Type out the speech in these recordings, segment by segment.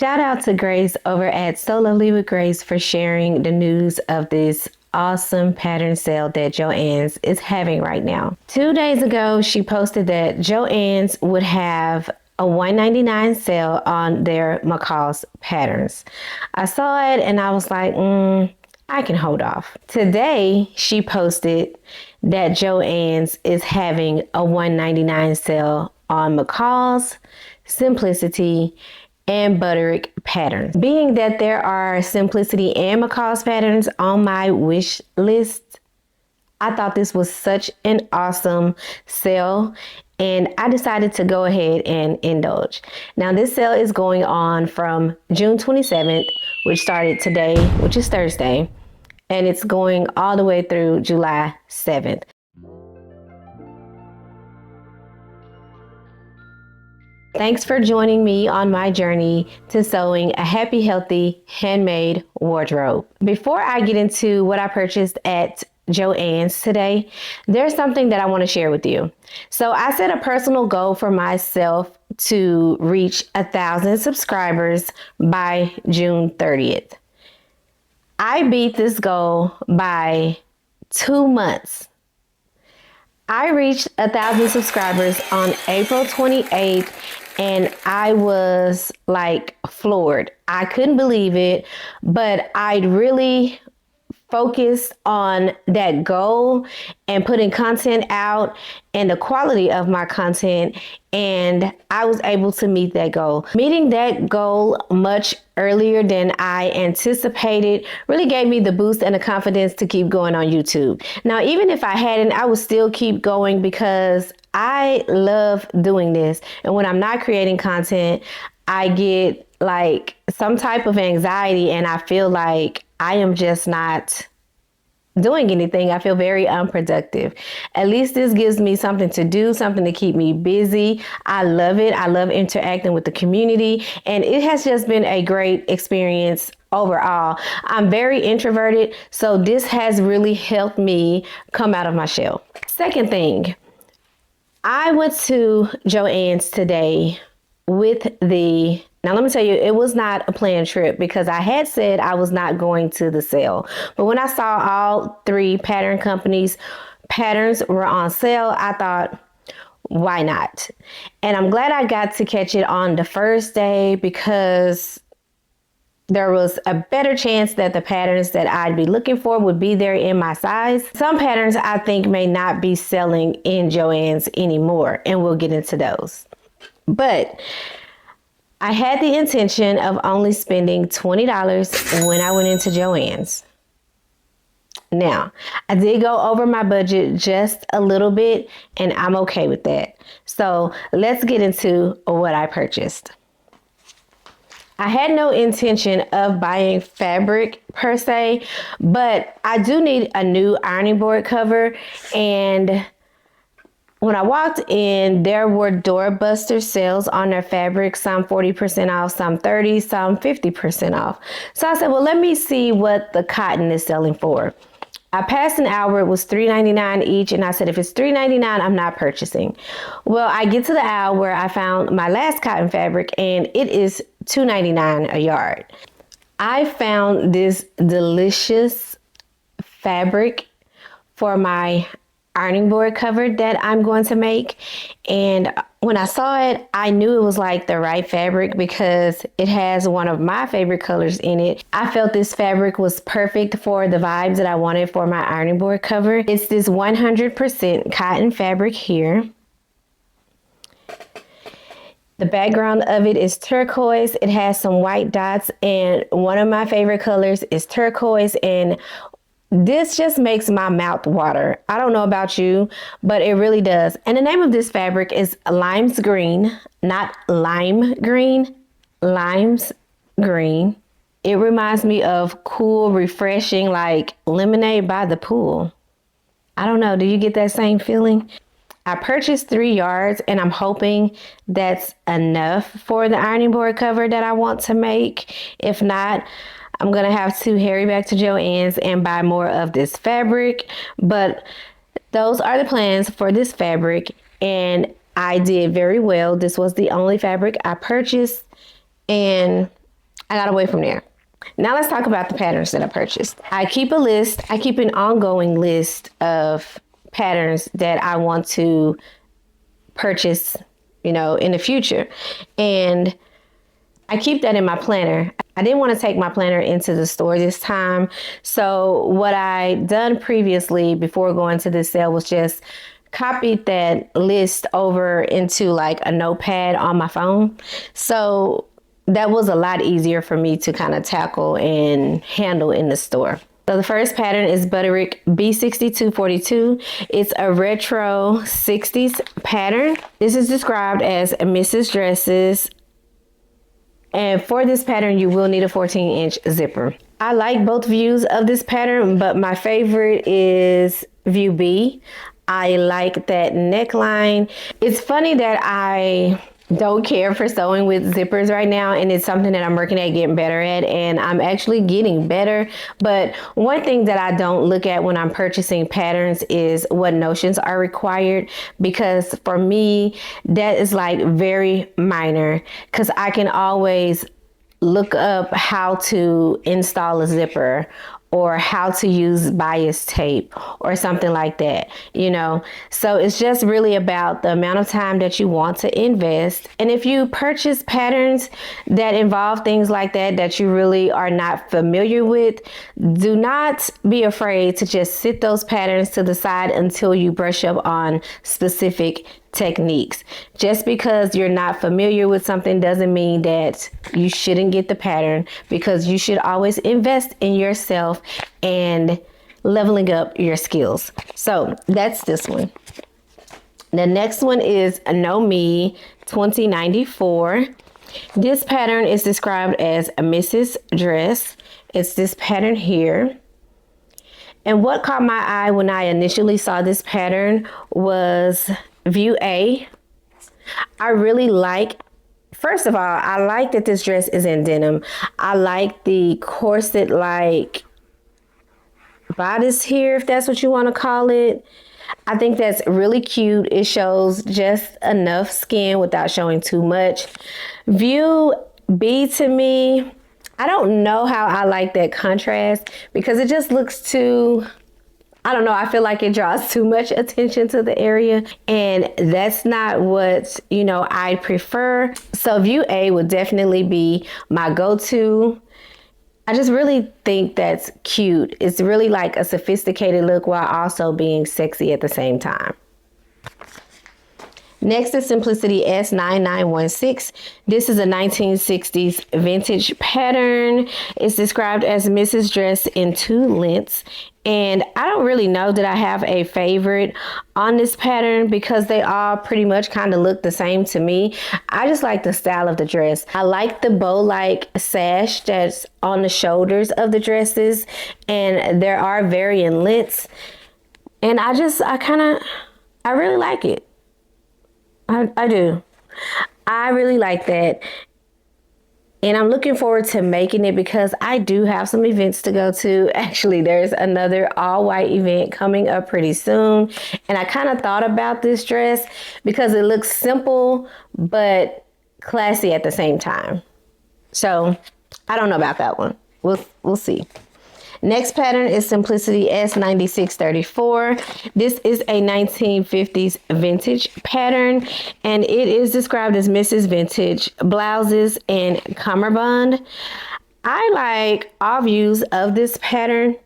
Shout out to Grace over at So Lovely with Grace for sharing the news of this awesome pattern sale that Joann's is having right now. 2 days ago, she posted that Joann's would have a $1.99 sale on their McCall's patterns. I saw it and I was like, I can hold off. Today, she posted that Joann's is having a $1.99 sale on McCall's, Simplicity, and Butterick patterns. Being that there are Simplicity and McCall's patterns on my wish list, I thought this was such an awesome sale and I decided to go ahead and indulge. Now this sale is going on from June 27th, which started today, which is Thursday, and it's going all the way through July 7th. Thanks for joining me on my journey to sewing a happy, healthy, handmade wardrobe. Before I get into what I purchased at Joann's today, there's something that I want to share with you. So I set a personal goal for myself to reach 1,000 subscribers by June 30th. I beat this goal by 2 months. I reached 1,000 subscribers on April 28th and I was like floored. I couldn't believe it, but I really focused on that goal and putting content out and the quality of my content, and I was able to meet that goal. Meeting that goal much earlier than I anticipated really gave me the boost and the confidence to keep going on YouTube. Now, even if I hadn't, I would still keep going because I love doing this. And when I'm not creating content, I get like some type of anxiety and I feel like I am just not doing anything. I feel very unproductive. At least this gives me something to do, something to keep me busy. I love it. I love interacting with the community, and it has just been a great experience overall. I'm very introverted, so this has really helped me come out of my shell. Second thing, I went to Joann's today with now let me tell you, it was not a planned trip because I had said I was not going to the sale. But when I saw all 3 pattern companies' patterns were on sale, I thought, why not? And I'm glad I got to catch it on the first day because there was a better chance that the patterns that I'd be looking for would be there in my size. Some patterns I think may not be selling in Joann's anymore, and we'll get into those. But I had the intention of only spending $20 when I went into Joann's. Now, I did go over my budget just a little bit, and I'm okay with that. So let's get into what I purchased. I had no intention of buying fabric per se, but I do need a new ironing board cover, and when I walked in, there were doorbuster sales on their fabric, some 40% off, some 30%, some 50% off. So I said, well, let me see what the cotton is selling for. I passed an hour, it was $3.99 each, and I said, if it's $3.99, I'm not purchasing. Well, I get to the aisle where I found my last cotton fabric, and it is $2.99 a yard. I found this delicious fabric for my ironing board cover that I'm going to make, and when I saw it, I knew it was like the right fabric because it has one of my favorite colors in it. I felt this fabric was perfect for the vibes that I wanted for my ironing board cover. It's this 100% cotton fabric here. The background of it is turquoise. It has some white dots, and one of my favorite colors is turquoise, and this just makes my mouth water. I don't know about you, but it really does. And the name of this fabric is Lime's Green, not lime green, Lime's Green. It reminds me of cool, refreshing, like lemonade by the pool. I don't know, do you get that same feeling? I purchased 3 yards, and I'm hoping that's enough for the ironing board cover that I want to make. If not, I'm going to have to hurry back to Joann's and buy more of this fabric. But those are the plans for this fabric, and I did very well. This was the only fabric I purchased, and I got away from there. Now let's talk about the patterns that I purchased. I keep a list. I keep an ongoing list of patterns that I want to purchase, in the future. And I keep that in my planner. I didn't want to take my planner into the store this time. So what I done previously before going to this sale was just copied that list over into like a notepad on my phone. So that was a lot easier for me to kind of tackle and handle in the store. So the first pattern is Butterick B6242. It's a retro 60s pattern. This is described as Mrs. Dresses. And for this pattern, you will need a 14-inch zipper. I like both views of this pattern, but my favorite is view B. I like that neckline. It's funny that I don't care for sewing with zippers right now, and it's something that I'm working at getting better at, and I'm actually getting better. But one thing that I don't look at when I'm purchasing patterns is what notions are required, because for me that is like very minor, because I can always look up how to install a zipper or how to use bias tape or something like that, So it's just really about the amount of time that you want to invest. And if you purchase patterns that involve things like that you really are not familiar with, do not be afraid to just sit those patterns to the side until you brush up on specific techniques. Just because you're not familiar with something doesn't mean that you shouldn't get the pattern, because you should always invest in yourself and leveling up your skills. So that's this one. The next one is Know Me 2094. This pattern is described as a Mrs. Dress. It's this pattern here. And what caught my eye when I initially saw this pattern was view A. I really like, first of all, I like that this dress is in denim. I like the corset like bodice here, if that's what you want to call it. I think that's really cute. It shows just enough skin without showing too much. View B, to me, I don't know how I like that contrast, because it just looks too, I don't know, I feel like it draws too much attention to the area, and that's not what, I prefer. So view A would definitely be my go-to. I just really think that's cute. It's really like a sophisticated look while also being sexy at the same time. Next is Simplicity S9916. This is a 1960s vintage pattern. It's described as Mrs. Dress in 2 lengths. And I don't really know that I have a favorite on this pattern, because they all pretty much kind of look the same to me. I just like the style of the dress. I like the bow-like sash that's on the shoulders of the dresses, and there are varying lengths. And I really like it. I do. I really like that. And I'm looking forward to making it, because I do have some events to go to. Actually, there's another all-white event coming up pretty soon. And I kind of thought about this dress because it looks simple but classy at the same time. So I don't know about that one. We'll see. Next pattern is Simplicity S9634. This is a 1950s vintage pattern, and it is described as Mrs. Vintage blouses and cummerbund. I like all views of this pattern.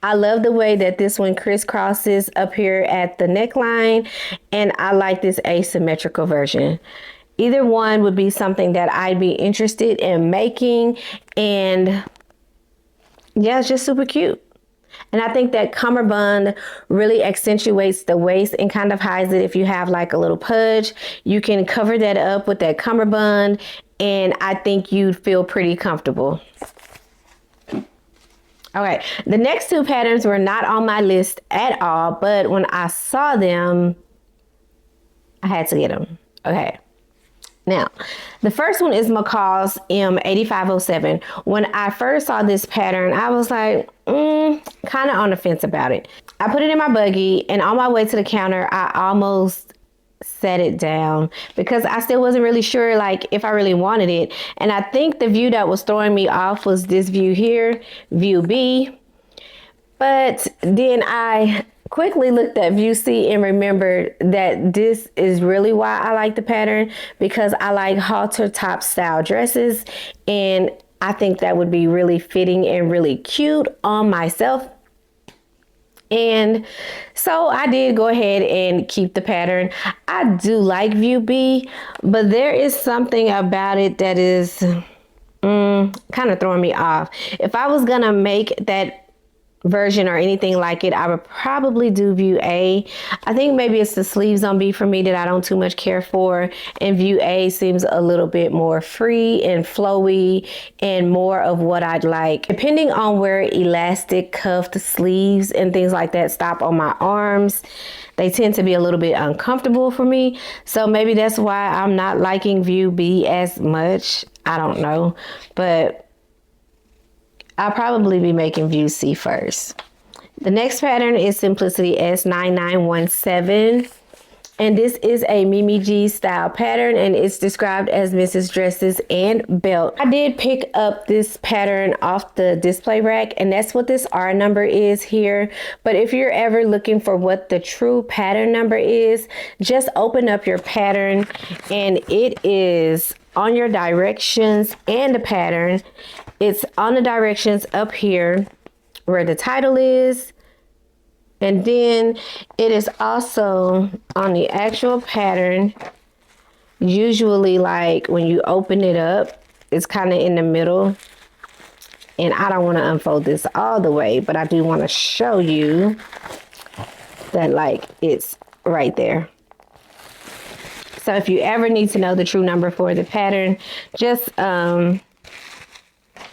I love the way that this one crisscrosses up here at the neckline, and I like this asymmetrical version. Either one would be something that I'd be interested in making, and yeah, it's just super cute. And I think that cummerbund really accentuates the waist and kind of hides it. If you have like a little pudge, you can cover that up with that cummerbund, and I think you'd feel pretty comfortable. Okay, the next 2 patterns were not on my list at all, but when I saw them, I had to get them. Okay. Now, the first one is McCall's M8507. When I first saw this pattern, I was like, kind of on the fence about it. I put it in my buggy, and on my way to the counter, I almost set it down because I still wasn't really sure like if I really wanted it. And I think the view that was throwing me off was this view here, view B. But then I quickly looked at view C and remembered that this is really why I like the pattern, because I like halter top style dresses, and I think that would be really fitting and really cute on myself. And so I did go ahead and keep the pattern. I do like view B, but there is something about it that is kind of throwing me off. If I was gonna make that version or anything like it, I would probably do view A. I think maybe it's the sleeves on B for me that I don't too much care for, and view A seems a little bit more free and flowy and more of what I'd like. Depending on where elastic cuffed sleeves and things like that stop on my arms, they tend to be a little bit uncomfortable for me. So maybe that's why I'm not liking view B as much. I don't know, but I'll probably be making view C first. The next pattern is Simplicity S9917. And this is a Mimi G style pattern, and it's described as Mrs. Dresses and Belt. I did pick up this pattern off the display rack, and that's what this R number is here. But if you're ever looking for what the true pattern number is, just open up your pattern, and it is on your directions and the pattern. It's on the directions up here where the title is. And then it is also on the actual pattern. Usually like when you open it up, it's kind of in the middle. And I don't want to unfold this all the way, but I do want to show you that like it's right there. So if you ever need to know the true number for the pattern, just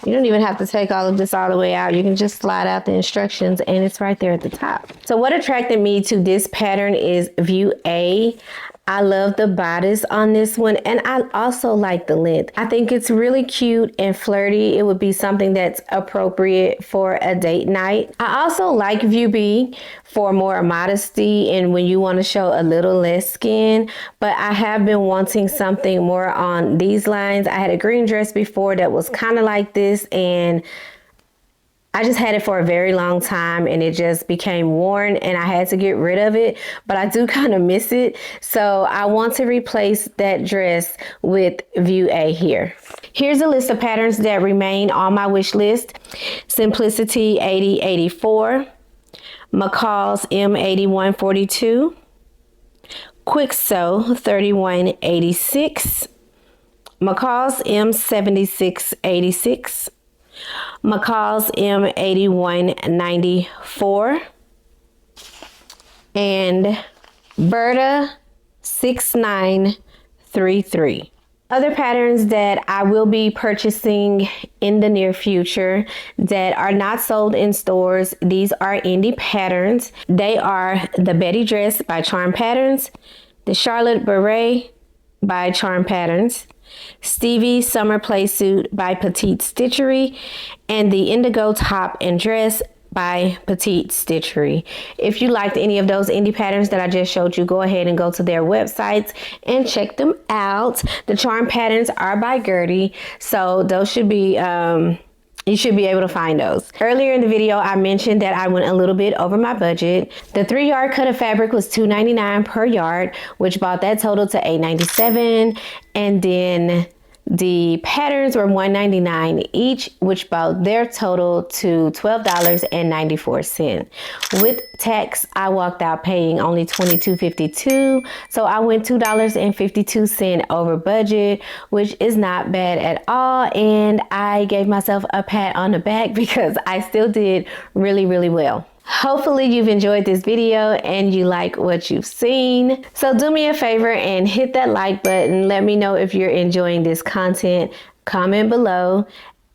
you don't even have to take all of this all the way out. You can just slide out the instructions and it's right there at the top. So what attracted me to this pattern is view A. I love the bodice on this one, and I also like the length. I think it's really cute and flirty. It would be something that's appropriate for a date night. I also like view B for more modesty and when you want to show a little less skin, but I have been wanting something more on these lines. I had a green dress before that was kind of like this, and I just had it for a very long time and it just became worn and I had to get rid of it, but I do kind of miss it. So I want to replace that dress with view A here. Here's a list of patterns that remain on my wish list. Simplicity 8084, McCall's M8142, Kwik Sew 3186, McCall's M7686, McCall's M8194, and Burda 6933. Other patterns that I will be purchasing in the near future that are not sold in stores, these are indie patterns. They are the Betty Dress by Charm Patterns, the Charlotte Beret by Charm Patterns, Stevie Summer Playsuit by Petite Stitchery, and the Indigo Top and Dress by Petite Stitchery. If you liked any of those indie patterns that I just showed you, go ahead and go to their websites and check them out. The Charm Patterns are by Gertie, so those should be you should be able to find those. Earlier in the video, I mentioned that I went a little bit over my budget. The 3-yard cut of fabric was $2.99 per yard, which brought that total to $8.97. And then the patterns were $1.99 each, which brought their total to $12.94. With tax, I walked out paying only $22.52. So I went $2.52 over budget, which is not bad at all. And I gave myself a pat on the back because I still did really, really well. Hopefully you've enjoyed this video and you like what you've seen. So do me a favor and hit that like button. Let me know if you're enjoying this content. Comment below.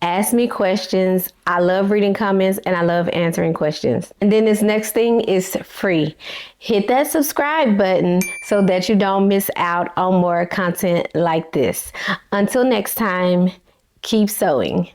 Ask me questions. I love reading comments and I love answering questions. And then this next thing is free. Hit that subscribe button so that you don't miss out on more content like this. Until next time, keep sewing.